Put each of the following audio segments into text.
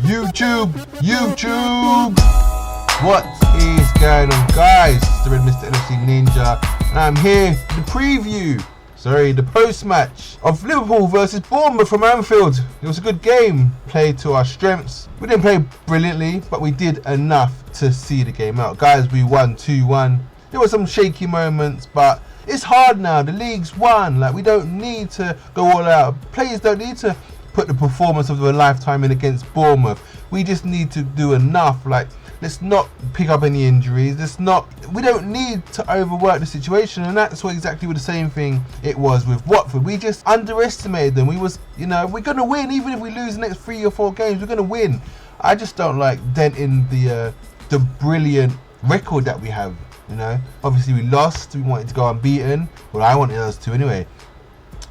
YouTube, what is going on, guys? It's the Red Mr. NFC Ninja, and I'm here for the post-match of Liverpool versus Bournemouth from Anfield. It was a good game, played to our strengths. We didn't play brilliantly, but we did enough to see the game out. Guys, we won 2-1. There were some shaky moments, but it's hard now. The league's won. Like, we don't need to go all out. Players don't need to put the performance of a lifetime in against Bournemouth. We just need to do enough. Like, let's not pick up any injuries. We don't need to overwork the situation, and that's exactly the same thing it was with Watford. We just underestimated them. We're gonna win even if we lose the next 3 or 4 games. We're gonna win. I just don't like denting the brilliant record that we have. Obviously we lost. We wanted to go unbeaten. Well, I wanted us to anyway.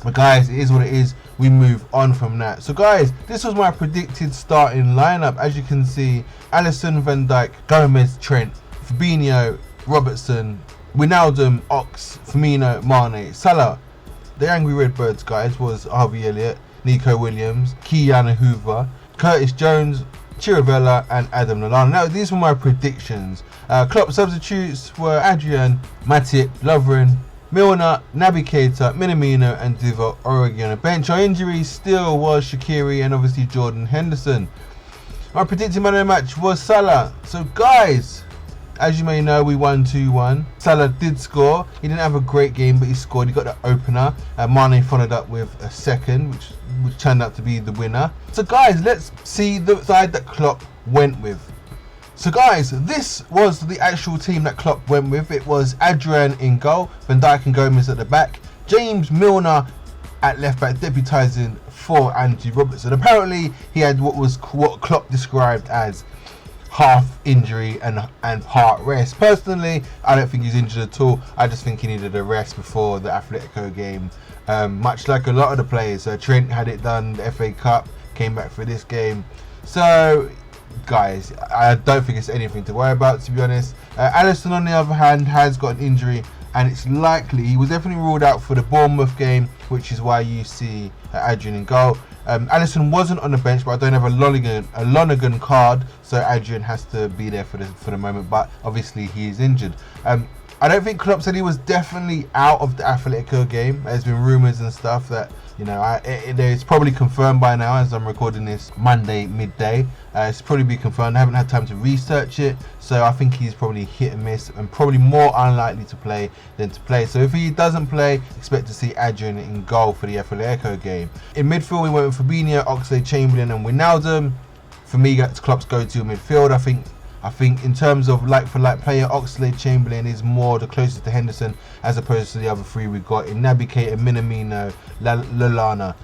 But guys, it is what it is. We move on from that. So guys, this was my predicted starting lineup. As you can see, Alisson, Van Dijk, Gomez, Trent, Fabinho, Robertson, Wijnaldum, Ox, Firmino, Mane, Salah. The Angry Redbirds, guys, was Harvey Elliott, Nico Williams, Keanu Hoover, Curtis Jones, Chirivella, and Adam Lallana. Now, these were my predictions. Klopp substitutes were Adrian, Matip, Lovren, Milner, Naby Keita, Minamino, and Divock Origi on the bench. Our injuries still was Shaqiri and obviously Jordan Henderson. My predicted man of the match was Salah. So guys, as you may know, we won 2-1. Salah did score. He didn't have a great game, but he scored. He got the opener. Mane followed up with a second, which turned out to be the winner. So guys, let's see the side that Klopp went with. So guys, this was the actual team that Klopp went with. It was Adrian in goal, Van Dijk and Gomez at the back, James Milner at left back, deputising for Andy Robertson. Apparently, he had what Klopp described as half injury and part rest. Personally, I don't think he's injured at all. I just think he needed a rest before the Atletico game. Much like a lot of the players. Trent had it done, the FA Cup, came back for this game. So guys, I don't think it's anything to worry about, to be honest. Alisson, on the other hand, has got an injury, and it's likely he was definitely ruled out for the Bournemouth game, which is why you see Adrian in goal. Alisson wasn't on the bench, but I don't have a Lonergan card, so Adrian has to be there for the moment. But obviously he is injured. I don't think Klopp said he was definitely out of the Atletico game. There's been rumours and stuff that, it's probably confirmed by now as I'm recording this Monday midday. It's probably be confirmed. I haven't had time to research it, so I think he's probably hit and miss and probably more unlikely to play than to play. So if he doesn't play, expect to see Adrian in goal for the Atletico game. In midfield, we went with Fabinho, Oxlade-Chamberlain and Wijnaldum. For me, that's Klopp's go-to midfield. I think in terms of like-for-like player, Oxlade-Chamberlain is more the closest to Henderson as opposed to the other three we got in Naby Keita, Minamino, Lallana.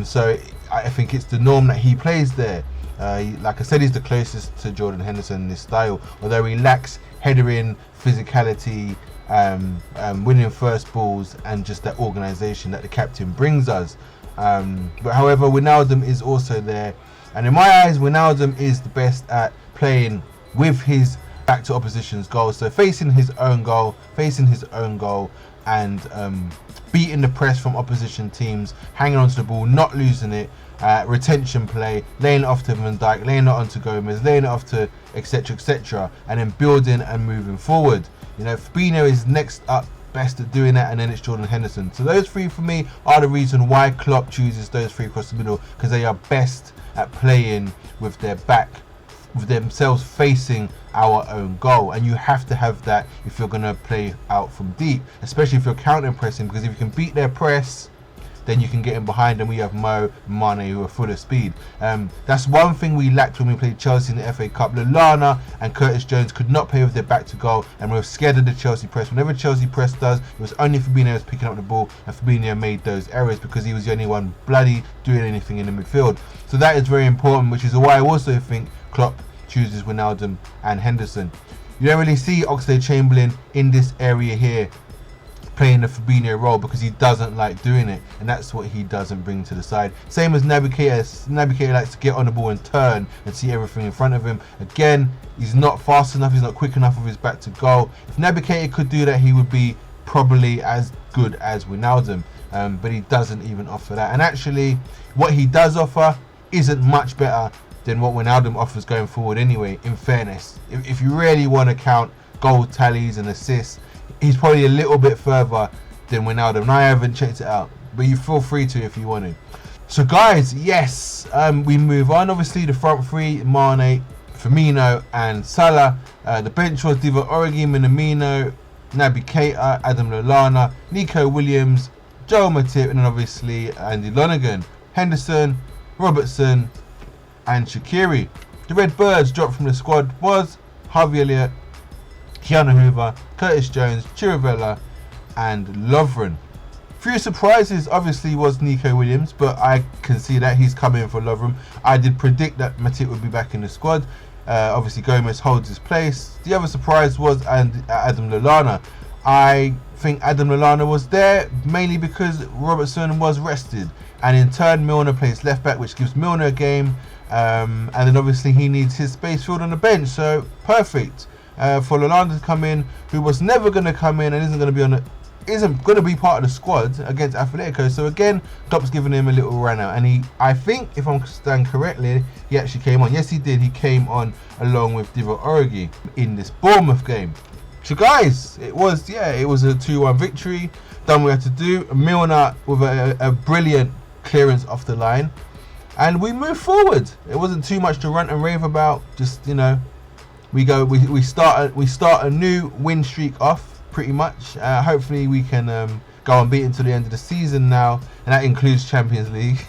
So I think it's the norm that he plays there. Like I said, he's the closest to Jordan Henderson in this style, although he lacks headering, physicality, winning first balls, and just that organisation that the captain brings us. But however, Wijnaldum is also there, and in my eyes, Wijnaldum is the best at playing with his back to opposition's goal, so facing his own goal, and beating the press from opposition teams, hanging onto the ball, not losing it, retention play, laying it off to Van Dijk, laying it onto Gomez, laying it off to etc, and then building and moving forward. Fabinho is next up best at doing that, and then it's Jordan Henderson. So those three for me are the reason why Klopp chooses those three across the middle, because they are best at playing with their back, with themselves facing our own goal. And you have to have that if you're going to play out from deep, especially if you're counter pressing, because if you can beat their press, then you can get in behind them. We have Mo and Mane who are full of speed. That's one thing we lacked when we played Chelsea in the FA Cup. Lallana and Curtis Jones could not play with their back to goal, and we were scared of the Chelsea press. Whenever Chelsea press does, it was only Fabinho who was picking up the ball, and Fabinho made those errors because he was the only one bloody doing anything in the midfield. So that is very important, which is why I also think Klopp chooses Wijnaldum and Henderson. You don't really see Oxlade-Chamberlain in this area here playing the Fabinho role because he doesn't like doing it, and that's what he doesn't bring to the side. Same as Naby Keita. Naby Keita likes to get on the ball and turn and see everything in front of him. Again, he's not fast enough, he's not quick enough with his back to goal. If Naby Keita could do that, he would be probably as good as Wijnaldum. but he doesn't even offer that. And actually, what he does offer isn't much better than what Wijnaldum offers going forward anyway, in fairness. If you really want to count goal tallies and assists, he's probably a little bit further than Wijnaldum. And I haven't checked it out, but you feel free to if you want to. So guys, yes, we move on. Obviously the front three, Mane, Firmino and Salah. The bench was Divock Origi, Minamino, Naby Keita, Adam Lallana, Nico Williams, Joel Matip, and then obviously Andy Lonergan, Henderson, Robertson and Shaqiri. The Red Birds dropped from the squad was Harvey Elliott, Keanu Hoover, Curtis Jones, Chirivella and Lovren. Few surprises obviously was Nico Williams, but I can see that he's coming for Lovren. I did predict that Matip would be back in the squad. Obviously Gomez holds his place. The other surprise was Adam Lallana. I think Adam Lallana was there mainly because Robertson was rested, and in turn Milner plays left back, which gives Milner a game, and then obviously he needs his space filled on the bench, so perfect for Lallana to come in, who was never going to come in and isn't going to be part of the squad against Atletico. So again, Klopp's giving him a little run out, and I think if I'm understanding correctly, he actually came on. Yes, he did. He came on along with Divock Origi in this Bournemouth game. So guys, it was a 2-1 victory. Done what we had to do. Milner with a brilliant clearance off the line, and we move forward. It wasn't too much to rant and rave about. Just, you know, we start a new win streak off pretty much. Hopefully we can go unbeaten to the end of the season now, and that includes Champions League.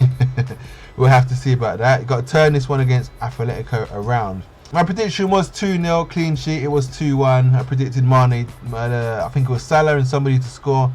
We'll have to see about that. You got to turn this one against Atletico around. My prediction was 2-0 clean sheet. It was 2-1. I predicted Mane, I think it was Salah and somebody to score.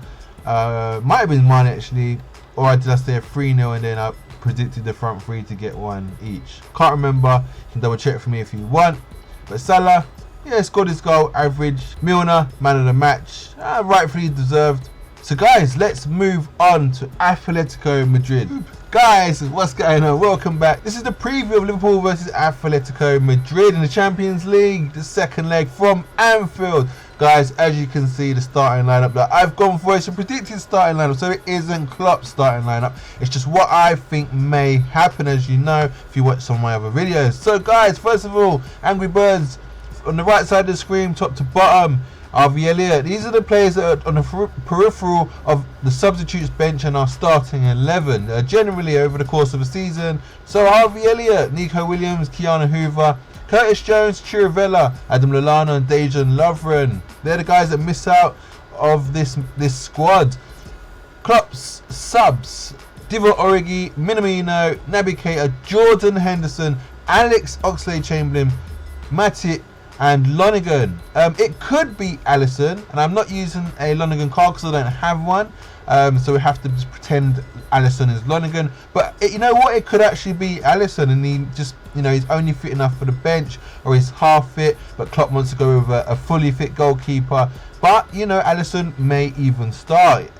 Might have been Mane actually, or did I say a 3-0 and then I predicted the front three to get one each. Can't remember. You can double check for me if you want. But Salah, yeah, scored his goal, average. Milner, man of the match, rightfully deserved. So guys, let's move on to Atletico Madrid. Guys, what's going on? Welcome back. This is the preview of Liverpool versus Atletico Madrid in the Champions League, the second leg from Anfield. Guys, as you can see, the starting lineup that I've gone for is a predicted starting lineup, so it isn't Klopp's starting lineup. It's just what I think may happen, as you know, if you watch some of my other videos. So guys, first of all, Angry Birds on the right side of the screen, top to bottom. Harvey Elliott. These are the players that are on the peripheral of the substitutes bench and are starting 11 generally over the course of a season. So Harvey Elliott, Nico Williams, Keanu Hoover, Curtis Jones, Chirivella, Adam Lallana and Dejan Lovren. They're the guys that miss out of this squad. Klopps subs: Divock Origi, Minamino, Naby Keita, Jordan Henderson, Alex Oxlade-Chamberlain, Matip and Lonergan. It could be Alisson, and I'm not using a Lonergan card because I don't have one, so we have to just pretend Alisson is Lonergan. But you know what, it could actually be Alisson, and he just, you know, he's only fit enough for the bench, or he's half fit, but Klopp wants to go with a fully fit goalkeeper. But you know, Alisson may even start.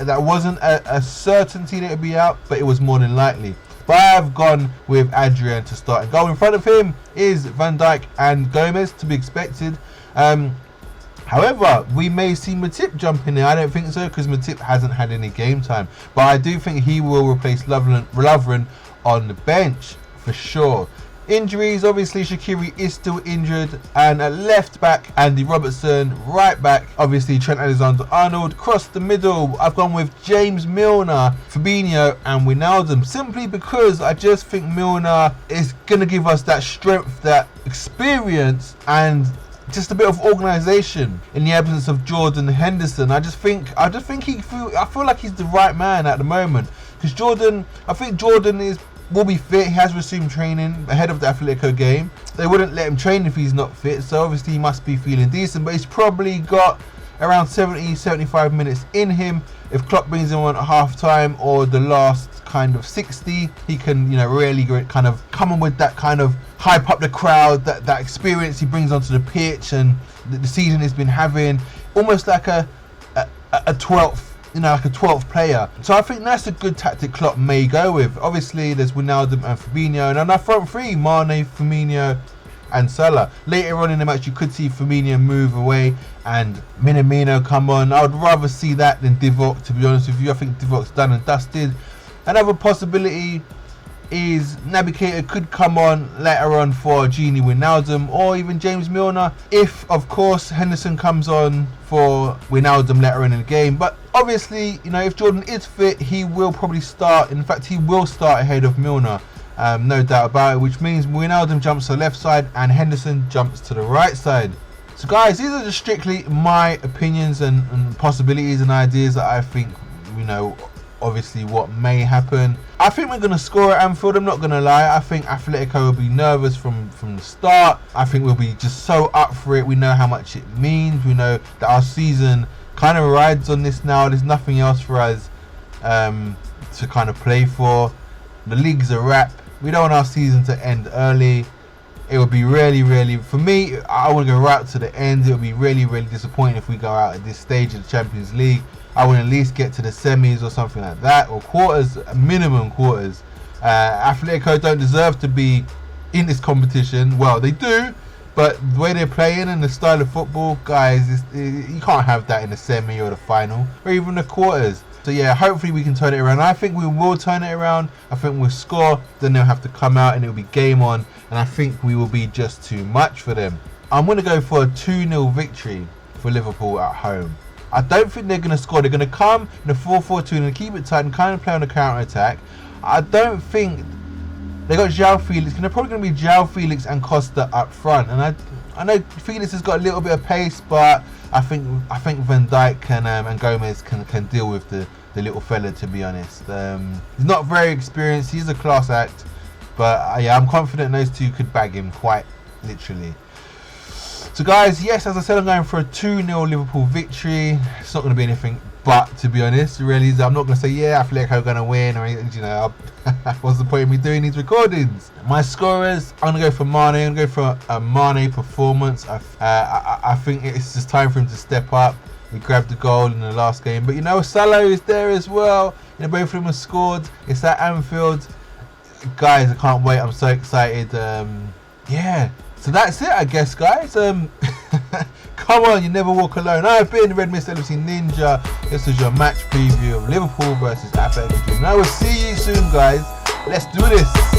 That wasn't a certainty that it would be out, but it was more than likely. But I've gone with Adrian to start and goal. In front of him is Van Dijk and Gomez, to be expected. However, we may see Matip jump in there. I don't think so, because Matip hasn't had any game time. But I do think he will replace Lovren on the bench for sure. Injuries, obviously Shaqiri is still injured, and at left back Andy Robertson, right back obviously Trent Alexander-Arnold. Across the middle I've gone with James Milner, Fabinho and Wijnaldum, simply because I just think Milner is going to give us that strength, that experience, and just a bit of organisation in the absence of Jordan Henderson. I feel like he's the right man at the moment, because I think Jordan will be fit. He has resumed training ahead of the Atletico game. They wouldn't let him train if he's not fit, so obviously he must be feeling decent, but he's probably got around 70-75 minutes in him. If Klopp brings him on at half time or the last kind of 60, he can, you know, really kind of come on with that kind of hype up the crowd, that experience he brings onto the pitch, and the season he's been having, almost like a 12th, you know, like a 12th player. So I think that's a good tactic Klopp may go with. Obviously there's Wijnaldum and Fabinho, and on our front three, Mane, Firmino and Salah. Later on in the match, you could see Firmino move away and Minamino come on. I would rather see that than Divock, to be honest with you. I think Divock's done and dusted. Another possibility is Naby Keita could come on later on for Gini Wijnaldum or even James Milner, if of course Henderson comes on for Wijnaldum later in the game. But obviously, you know, if Jordan is fit, he will probably start. In fact, he will start ahead of Milner, no doubt about it, which means Wijnaldum jumps to the left side and Henderson jumps to the right side. So guys, these are just strictly my opinions and possibilities and ideas that I think, you know, obviously what may happen. I think we're going to score at Anfield, I'm not going to lie. I think Atletico will be nervous from the start. I think we'll be just so up for it. We know how much it means. We know that our season kind of rides on this now. There's nothing else for us to kind of play for. The league's a wrap. We don't want our season to end early. It would be really, for me, I want to go right to the end. It would be really disappointing if we go out at this stage of the Champions League. I would at least get to the semis or something like that, or quarters, minimum quarters. Atletico don't deserve to be in this competition. Well, they do, but the way they're playing and the style of football, guys, you can't have that in the semi or the final or even the quarters. So yeah, hopefully we can turn it around. I think we will turn it around. I think we'll score, then they'll have to come out and it'll be game on, and I think we will be just too much for them. I'm going to go for a 2-0 victory for Liverpool at home. I don't think they're going to score. They're going to come in a 4-4-2 and keep it tight and kind of play on the counter-attack. I don't think they got João Felix. They're probably going to be João Felix and Costa up front. And I know Felix has got a little bit of pace, but I think Van Dijk and Gomez can deal with the little fella, to be honest. He's not very experienced. He's a class act. But yeah, I'm confident those two could bag him quite literally. So guys, yes, as I said, I'm going for a 2-0 Liverpool victory. It's not going to be anything but, to be honest. Really, I'm not going to say, yeah, Atletico are going to win, or, you know, what's the point of me doing these recordings? My scorers, I'm going to go for Mane. I'm going to go for a Mane performance. I think it's just time for him to step up. He grabbed the goal in the last game. But, you know, Salah is there as well. You know, both of them have scored. It's at Anfield. Guys, I can't wait. I'm so excited. Yeah. So that's it, I guess, guys. Come on, you never walk alone. I've been Red Mr. LFC Ninja. This is your match preview of Liverpool versus Ath Madrid. And I will see you soon, guys. Let's do this.